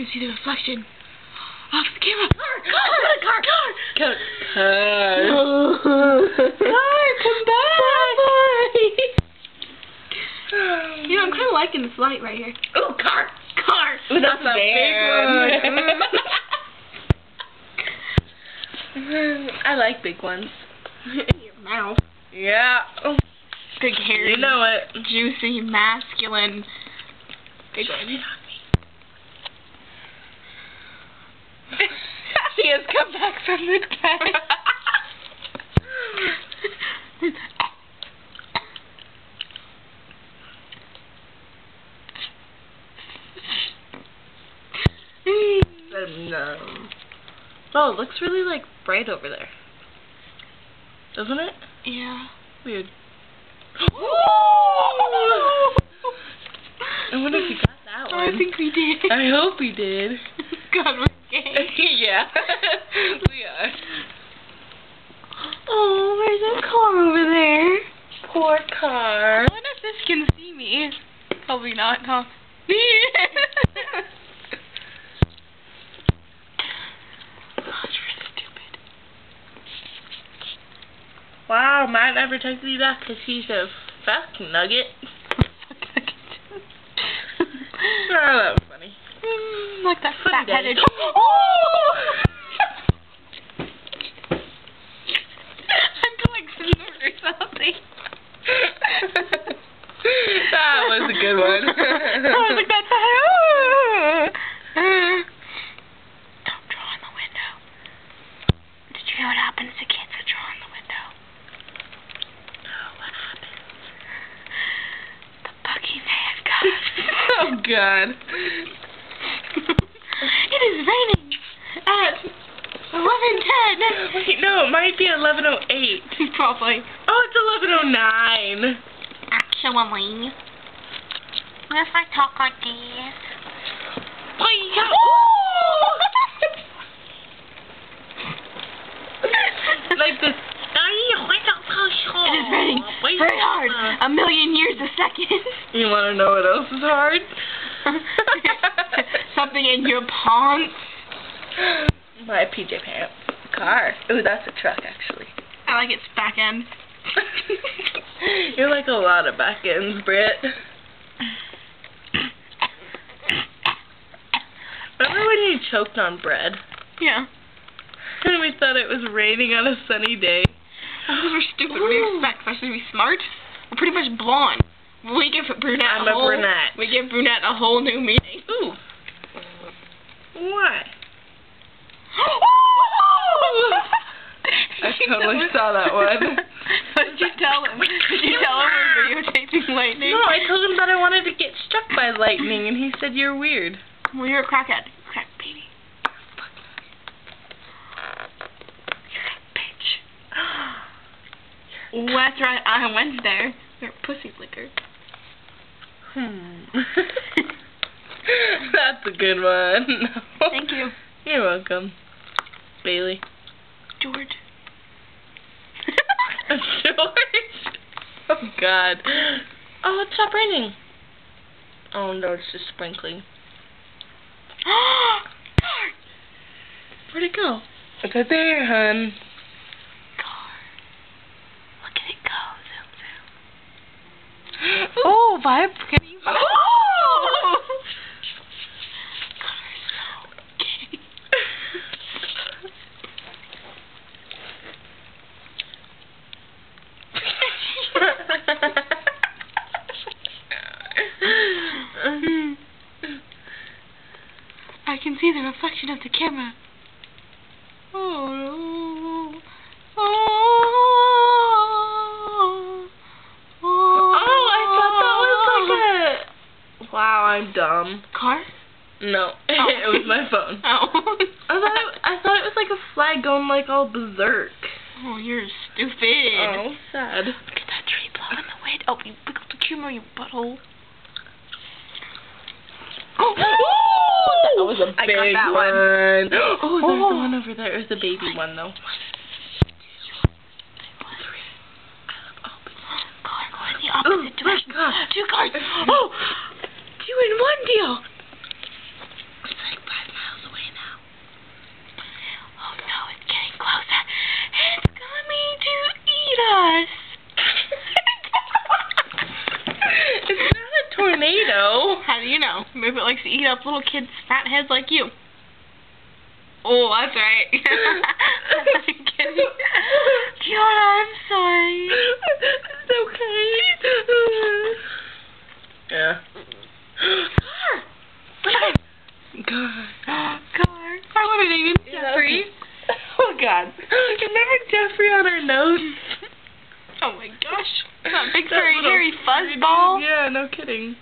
You see the reflection off the camera. Car! Come back! You know, I'm kind of liking this light right here. Ooh, car! Ooh, that's a big one. I like big ones. In your mouth. Yeah. Big hairy. You know it. Juicy, masculine. Big one. She has come back from the dead. No. Oh, it looks really like bright over there. Doesn't it? Yeah. Weird. I wonder if you got that one. I think we did. I hope we did. God, we're gay. Yeah. We are. Oh, there's a car over there. Poor car. I wonder if this can see me. Probably not, huh? Wow, Matt never texted me back because he's a fuck nugget. Oh, that was funny. Like that Funny fat-headed. day. I'm going snort or something. That was a good one. I was like that. Don't draw on the window. Did you know what happens to kids that draw on the window? No, what happened? The buggy man comes. Oh, God. It is raining at 11:10. Wait, no, it might be 11:08. Probably. Oh, it's 11:09. Actually. What if I talk like this? Like this. It is raining very hard. A million years a second. You want to know what else is hard? Something in your pants. My PJ pants. Car. Ooh, that's a truck, actually. I like its back end. You're like a lot of back ends, Britt. Remember when you choked on bread? Yeah. And we thought it was raining on a sunny day. Because we're stupid. What do you expect? We're supposed to be smart? We're pretty much blonde. We give brunette I'm a brunette. We give brunette a whole new meaning. Ooh. What? I totally saw that one. What did you tell him? Did you tell him we were videotaping Lightning? No, I told him that I wanted to get struck by lightning, and he said you're weird. Well, you're a crackhead. Crack baby. You're a bitch. Well, that's right. I went there. You're a pussy flicker. That's a good one. Thank you. You're welcome. Bailey. George. George? Oh, God. Oh, it stopped raining. Oh, no, it's just sprinkling. Car! Where'd it go? It's right there, hun. Car. Look at it go. Zoom, zoom. Oh, vibe. Can you vibe? Oh! Car's so gay. I can see the reflection of the camera. Oh, I thought that was like a... Wow, I'm dumb. Car? No, Oh. it was my phone. Oh. I thought it was like a flag going like all berserk. Oh, you're stupid. Oh, sad. Look at that tree blowing the wind. Oh, you picked up the camera, you butthole. Oh! That was a I big got that one. one. Oh, there's the one over there. It was a baby one, though. Car, go in the opposite direction. God. 2 cars. Oh! 2 in 1 deal. It's like Maybe it likes to eat up little kids' fat heads like you. Oh, that's right. I'm kidding. Kiana, I'm sorry. It's okay. Yeah. God. Car. I want to name him Jeffrey. Oh, God. Remember Jeffrey on our notes? Oh, my gosh. That big furry hairy fuzzball. Yeah, no kidding.